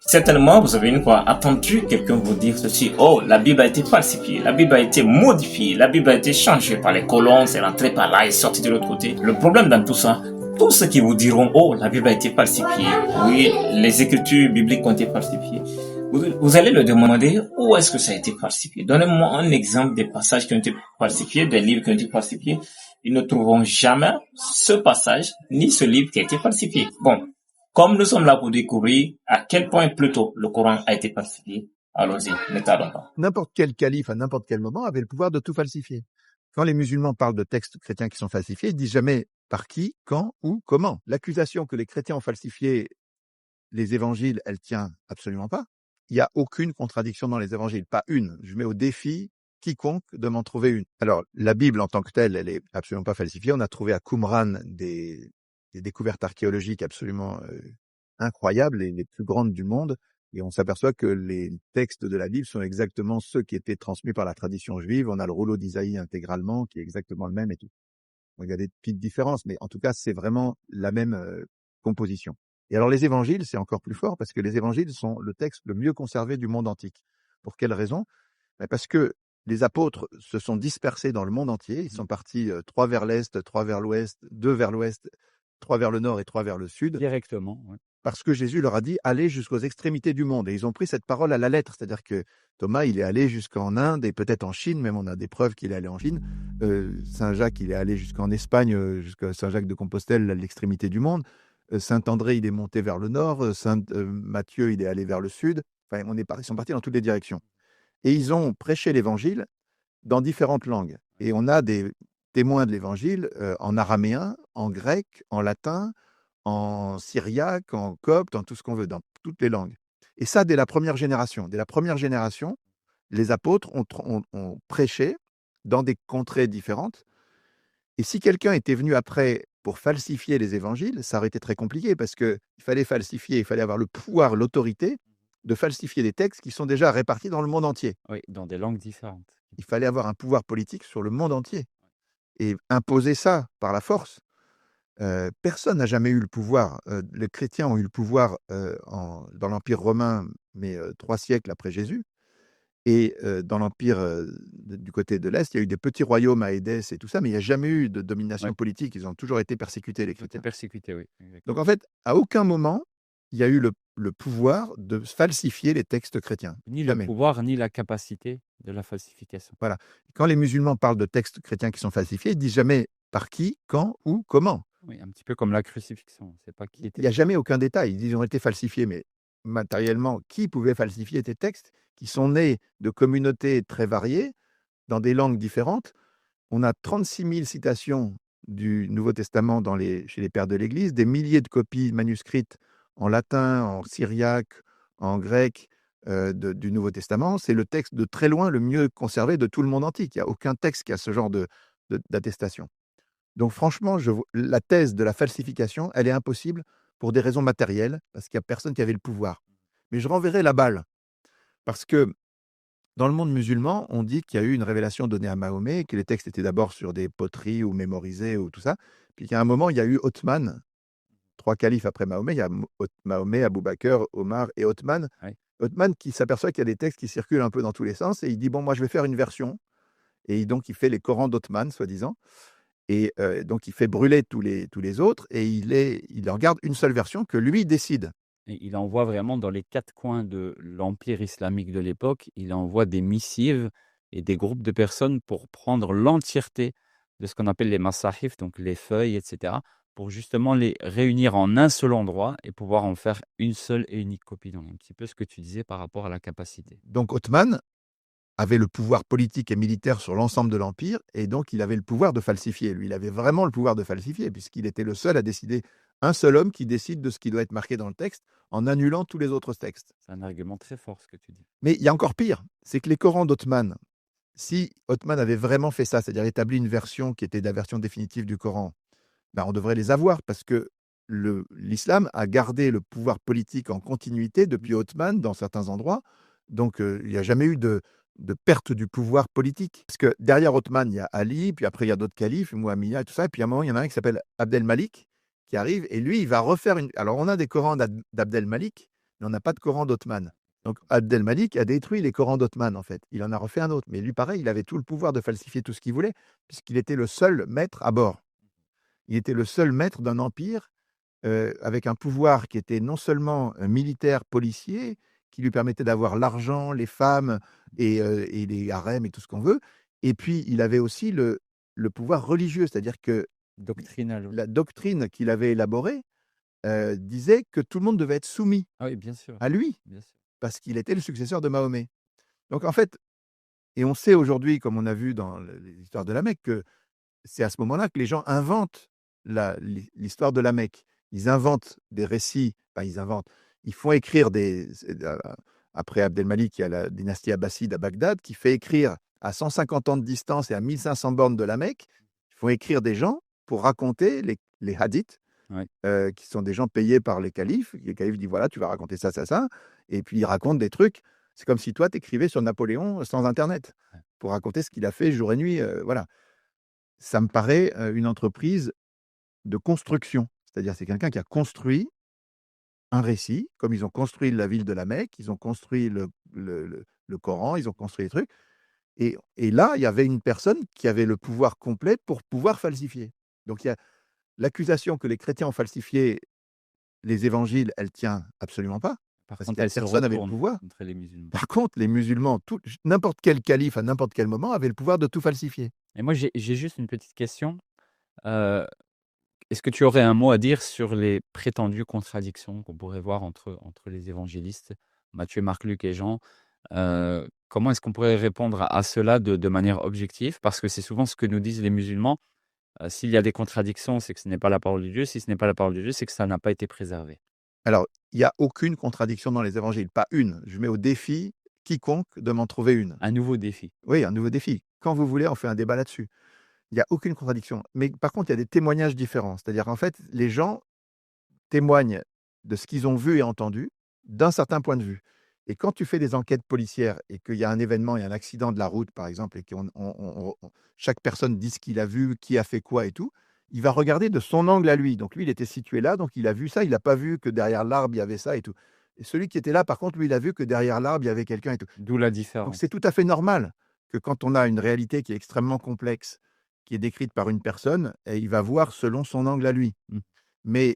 Certainement, vous avez une fois entendu quelqu'un vous dire ceci: oh, la Bible a été falsifiée, la Bible a été modifiée, la Bible a été changée par les colons, c'est rentré par là et sorti de l'autre côté. Le problème dans tout ça, tous ceux qui vous diront: oh, la Bible a été falsifiée, oui, les écritures bibliques ont été falsifiées, vous allez leur demander où est-ce que ça a été falsifié. Donnez-moi un exemple des passages qui ont été falsifiés, des livres qui ont été falsifiés. Ils ne trouveront jamais ce passage ni ce livre qui a été falsifié. Bon, comme nous sommes là pour découvrir à quel point plutôt le Coran a été falsifié, allons-y, ne tardons pas. N'importe quel calife à n'importe quel moment avait le pouvoir de tout falsifier. Quand les musulmans parlent de textes chrétiens qui sont falsifiés, ils disent jamais par qui, quand, où, comment. L'accusation que les chrétiens ont falsifié les évangiles, elle tient absolument pas. Il n'y a aucune contradiction dans les évangiles, pas une. Je mets au défi quiconque de m'en trouver une. Alors, la Bible en tant que telle, elle est absolument pas falsifiée. On a trouvé à Qumran des découvertes archéologiques absolument incroyables, les plus grandes du monde. Et on s'aperçoit que les textes de la Bible sont exactement ceux qui étaient transmis par la tradition juive. On a le rouleau d'Isaïe intégralement, qui est exactement le même et tout. Donc, il y a des petites différences, mais en tout cas, c'est vraiment la même composition. Et alors, les évangiles, c'est encore plus fort parce que les évangiles sont le texte le mieux conservé du monde antique. Pour quelle raison? Parce que les apôtres se sont dispersés dans le monde entier. Ils sont partis 3 vers l'est, 3 vers l'ouest, 2 vers l'ouest, 3 vers le nord et 3 vers le sud. Directement, ouais. Parce que Jésus leur a dit « allez jusqu'aux extrémités du monde ». Et ils ont pris cette parole à la lettre. C'est-à-dire que Thomas, il est allé jusqu'en Inde et peut-être en Chine. Même on a des preuves qu'il est allé en Chine. Saint Jacques, il est allé jusqu'en Espagne, jusqu'à Saint-Jacques de Compostelle, à l'extrémité du monde. Saint-André, il est monté vers le nord. Saint Matthieu, il est allé vers le sud. Enfin, ils sont partis dans toutes les directions. Et ils ont prêché l'évangile dans différentes langues. Et on a des témoins de l'évangile en araméen, en grec, en latin, en syriaque, en copte, en tout ce qu'on veut, dans toutes les langues. Et ça, dès la première génération. Dès la première génération, les apôtres ont prêché dans des contrées différentes. Et si quelqu'un était venu après pour falsifier les évangiles, ça aurait été très compliqué parce qu'il fallait falsifier, il fallait avoir le pouvoir, l'autorité de falsifier des textes qui sont déjà répartis dans le monde entier. Oui, dans des langues différentes. Il fallait avoir un pouvoir politique sur le monde entier et imposer ça par la force. Personne n'a jamais eu le pouvoir. Les chrétiens ont eu le pouvoir dans l'Empire romain, mais 3 siècles après Jésus. Et dans l'Empire du côté de l'Est, il y a eu des petits royaumes à Édesse et tout ça, mais il n'y a jamais eu de domination politique. Ils ont toujours été persécutés, les Ils ont été chrétiens. persécutés, oui. Donc Exactement. en fait, à aucun moment, il y a eu le pouvoir de falsifier les textes chrétiens. Ni le Jamais. pouvoir, ni la capacité de la falsification. Voilà. Quand les musulmans parlent de textes chrétiens qui sont falsifiés, ils disent jamais par qui, quand, où, comment. Oui, un petit peu comme la crucifixion. On ne sait pas qui Il était. n'y a jamais aucun détail. Ils disent ils ont été falsifiés, mais matériellement, qui pouvait falsifier des textes qui sont nés de communautés très variées, dans des langues différentes? On a 36 000 citations du Nouveau Testament chez les pères de l'Église, des milliers de copies manuscrites en latin, en syriaque, en grec du Nouveau Testament. C'est le texte de très loin le mieux conservé de tout le monde antique. Il n'y a aucun texte qui a ce genre d'attestation. Donc franchement, la thèse de la falsification, elle est impossible pour des raisons matérielles, parce qu'il n'y a personne qui avait le pouvoir. Mais je renverrai la balle, parce que dans le monde musulman, on dit qu'il y a eu une révélation donnée à Mahomet, que les textes étaient d'abord sur des poteries ou mémorisés ou tout ça, puis qu'à un moment, il y a eu Othman, 3 califes après Mahomet, il y a Mahomet, Abou Bakr, Omar et Othman. Oui. Othman qui s'aperçoit qu'il y a des textes qui circulent un peu dans tous les sens, et il dit, bon, moi je vais faire une version, et donc il fait les Corans d'Othman, soi-disant, et donc il fait brûler tous les autres, et il en garde une seule version que lui décide. Et il envoie vraiment dans les 4 coins de l'empire islamique de l'époque, il envoie des missives et des groupes de personnes pour prendre l'entièreté de ce qu'on appelle les masahif, donc les feuilles, etc., pour justement les réunir en un seul endroit et pouvoir en faire une seule et unique copie. Donc un petit peu ce que tu disais par rapport à la capacité. Donc Othman avait le pouvoir politique et militaire sur l'ensemble de l'Empire, et donc il avait le pouvoir de falsifier. Lui, il avait vraiment le pouvoir de falsifier, puisqu'il était le seul à décider, un seul homme qui décide de ce qui doit être marqué dans le texte, en annulant tous les autres textes. C'est un argument très fort ce que tu dis. Mais il y a encore pire, c'est que les Corans d'Othman, si Othman avait vraiment fait ça, c'est-à-dire établi une version qui était la version définitive du Coran, ben on devrait les avoir, parce que l'islam a gardé le pouvoir politique en continuité depuis Othman dans certains endroits, donc il n'y a jamais eu de perte du pouvoir politique. Parce que derrière Othman, il y a Ali, puis après il y a d'autres califes, Muawiyah et tout ça, et puis à un moment, il y en a un qui s'appelle Abdel Malik, qui arrive, et lui, il va refaire une... Alors on a des Corans d'Abdel Malik, mais on n'a pas de Coran d'Othman. Donc Abdelmalik a détruit les Corans d'Othman, en fait. Il en a refait un autre. Mais lui, pareil, il avait tout le pouvoir de falsifier tout ce qu'il voulait, puisqu'il était le seul maître à bord. Il était le seul maître d'un empire avec un pouvoir qui était non seulement militaire, policier, qui lui permettait d'avoir l'argent, les femmes et les harems et tout ce qu'on veut. Et puis, il avait aussi le pouvoir religieux, c'est-à-dire que Doctrinal, oui. la doctrine qu'il avait élaborée disait que tout le monde devait être soumis Ah oui, bien sûr, à lui, bien sûr. parce qu'il était le successeur de Mahomet. Donc en fait, et on sait aujourd'hui, comme on a vu dans l'histoire de la Mecque, que c'est à ce moment-là que les gens inventent l'histoire de la Mecque. Ils inventent des récits, enfin ils inventent, ils font écrire après Abdelmalik, il y a la dynastie abbasside à Bagdad, qui fait écrire à 150 ans de distance et à 1500 bornes de la Mecque, ils font écrire des gens pour raconter les hadiths, Ouais. qui sont des gens payés par les califes. Les califes disent, voilà, tu vas raconter ça, ça, ça. Et puis ils racontent des trucs. C'est comme si toi, tu écrivais sur Napoléon sans Internet, pour raconter ce qu'il a fait jour et nuit. Voilà. Ça me paraît une entreprise de construction. C'est-à-dire, c'est quelqu'un qui a construit un récit, comme ils ont construit la ville de la Mecque, ils ont construit le Coran, ils ont construit les trucs. Et là, il y avait une personne qui avait le pouvoir complet pour pouvoir falsifier. Donc, il y a l'accusation que les chrétiens ont falsifié les évangiles, elle tient absolument pas, Par parce contre, que elle se personne n'avait le retourne pouvoir. contre les musulmans. Par contre, les musulmans, n'importe quel calife à n'importe quel moment avait le pouvoir de tout falsifier. Et moi, j'ai juste une petite question. Heu, Est-ce que tu aurais un mot à dire sur les prétendues contradictions qu'on pourrait voir entre les évangélistes, Matthieu, Marc, Luc et Jean? Comment est-ce qu'on pourrait répondre à cela de manière objective? Parce que c'est souvent ce que nous disent les musulmans. S'il y a des contradictions, c'est que ce n'est pas la parole de Dieu. Si ce n'est pas la parole de Dieu, c'est que ça n'a pas été préservé. Alors, il y a aucune contradiction dans les évangiles, pas une. Je mets au défi quiconque de m'en trouver une. Un nouveau défi. Oui, un nouveau défi. Quand vous voulez, on fait un débat là-dessus. Il y a aucune contradiction. Mais par contre, il y a des témoignages différents. C'est-à-dire, en fait, les gens témoignent de ce qu'ils ont vu et entendu d'un certain point de vue. Et quand tu fais des enquêtes policières et qu'il y a un événement, il y a un accident de la route, par exemple, et que chaque personne dit ce qu'il a vu, qui a fait quoi et tout, il va regarder de son angle à lui. Donc lui, il était situé là, donc il a vu ça, il n'a pas vu que derrière l'arbre, il y avait ça et tout. Et celui qui était là, par contre, lui, il a vu que derrière l'arbre, il y avait quelqu'un et tout. D'où la Donc c'est différence. tout à fait normal que quand on a une réalité qui est extrêmement complexe, qui est décrite par une personne, et il va voir selon son angle à lui. Mmh. Mais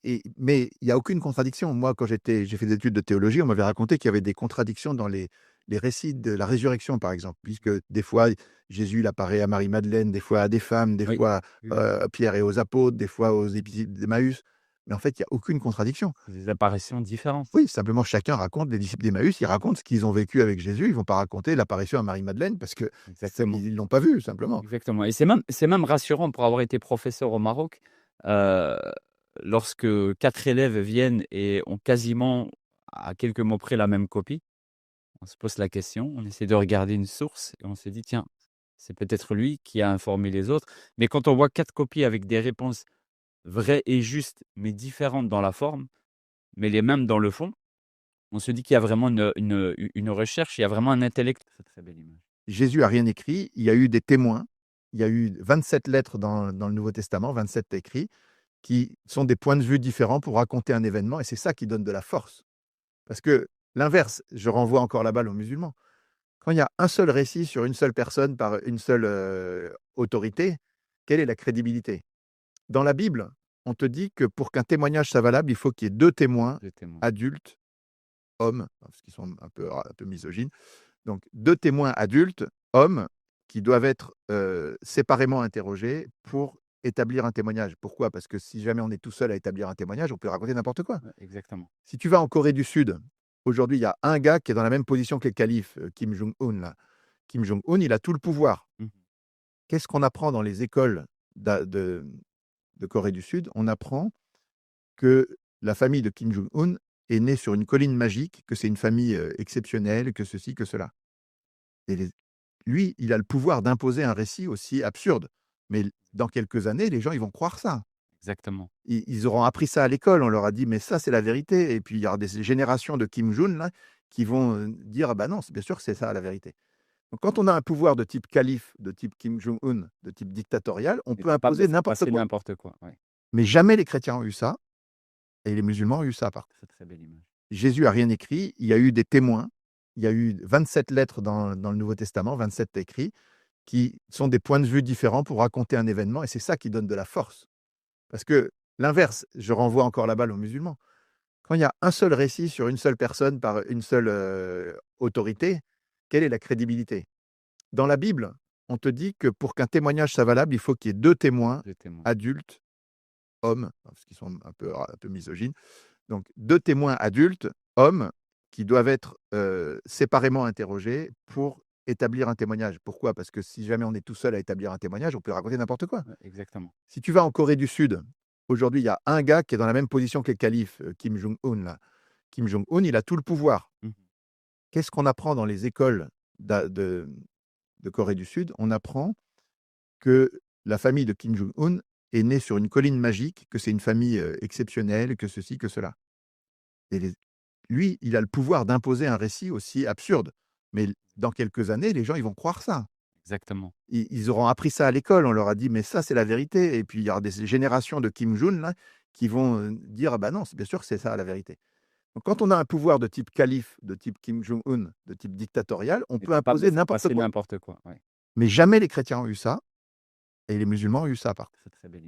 il y a aucune contradiction. Moi, quand j'ai fait des études de théologie, on m'avait raconté qu'il y avait des contradictions dans les récits de la résurrection, par exemple, puisque des fois, Jésus, il apparaît à Marie-Madeleine, des fois à des femmes, des Oui. fois Oui, oui. à Pierre et aux apôtres, des fois aux disciples d'Emmaüs. Mais en fait, il y a aucune contradiction. Des apparitions différentes. Oui, simplement chacun raconte, les disciples d'Emmaüs, ils racontent ce qu'ils ont vécu avec Jésus. Ils vont pas raconter l'apparition à Marie-Madeleine parce que Exactement. ils l'ont pas vu, simplement. Exactement et c'est même rassurant pour avoir été professeur au Maroc, heu, lorsque 4 élèves viennent et ont quasiment, à quelques mots près, la même copie. On se pose la question, on essaie de regarder une source et on se dit: «Tiens, c'est peut-être lui qui a informé les autres». Mais quand on voit 4 copies avec des réponses vraies et justes, mais différentes dans la forme, mais les mêmes dans le fond, on se dit qu'il y a vraiment une recherche, il y a vraiment un intellect. Très, très belle image. Jésus a rien écrit, il y a eu des témoins, il y a eu 27 lettres dans le Nouveau Testament, 27 écrits, qui sont des points de vue différents pour raconter un événement et c'est ça qui donne de la force. Parce que l'inverse, je renvoie encore la balle aux musulmans. Quand il y a un seul récit sur une seule personne par une seule, autorité, quelle est la crédibilité? Dans la Bible, on te dit que pour qu'un témoignage soit valable, il faut qu'il y ait 2 témoins De témoins. adultes, hommes, parce qu'ils sont un peu misogynes. Donc 2 témoins adultes, hommes, qui doivent être, séparément interrogés pour établir un témoignage. Pourquoi? Parce que si jamais on est tout seul à établir un témoignage, on peut raconter n'importe quoi. Ouais, exactement. Si tu vas en Corée du Sud, aujourd'hui, il y a un gars qui est dans la même position que les califes, Kim Jong-un là. Kim Jong-un, il a tout le pouvoir. Mmh. Qu'est-ce qu'on apprend dans les écoles de Corée du Sud? On apprend que la famille de Kim Jong-un est née sur une colline magique, que c'est une famille, exceptionnelle, que ceci, que cela. Et lui, il a le pouvoir d'imposer un récit aussi absurde. Mais dans quelques années, les gens, ils vont croire ça. Exactement. Ils auront appris ça à l'école, on leur a dit: «Mais ça, c'est la vérité» et puis il y aura des générations de Kim Jong là, qui vont, dire: «Ah bah non, c'est bien sûr que c'est ça la vérité». Donc quand on a un pouvoir de type calife, de type Kim Jong-un, de type dictatorial, on Il est peut capable de imposer faire n'importe passer quoi. n'importe quoi, ouais. Mais jamais les chrétiens ont eu ça et les musulmans ont eu ça par contre. Très, très belle image. Jésus a rien écrit, il y a eu des témoins, il y a eu 27 lettres dans le Nouveau Testament, 27 écrits, qui sont des points de vue différents pour raconter un événement, et c'est ça qui donne de la force. Parce que l'inverse, je renvoie encore la balle aux musulmans. Quand il y a un seul récit sur une seule personne par une seule autorité, quelle est la crédibilité? Dans la Bible, on te dit que pour qu'un témoignage soit valable, il faut qu'il y ait 2 témoins Deux témoins. adultes, hommes, parce qu'ils sont un peu misogynes. Donc 2 témoins adultes, hommes, qui doivent être séparément interrogés pour établir un témoignage. Pourquoi? Parce que si jamais on est tout seul à établir un témoignage, on peut raconter n'importe quoi. Ouais, exactement. Si tu vas en Corée du Sud, aujourd'hui, il y a un gars qui est dans la même position que le calife, Kim Jong-un là. Kim Jong-un, il a tout le pouvoir. Mmh. Qu'est-ce qu'on apprend dans les écoles de Corée du Sud? On apprend que la famille de Kim Jong-un est née sur une colline magique, que c'est une famille exceptionnelle, que ceci, que cela. Et lui, il a le pouvoir d'imposer un récit aussi absurde. Mais dans quelques années, les gens, ils vont croire ça. Exactement. Ils auront appris ça à l'école. On leur a dit, mais ça, c'est la vérité. Et puis, il y aura des générations de Kim Jong là qui vont dire, ah bah non, c'est bien sûr que c'est ça la vérité. Donc, quand on a un pouvoir de type calife, de type Kim Jong-un, de type dictatorial, on On est peut capable de imposer faire n'importe passer quoi. n'importe quoi. Ouais, Mais jamais les chrétiens ont eu ça, et les musulmans ont eu ça, par contre. c'est très belle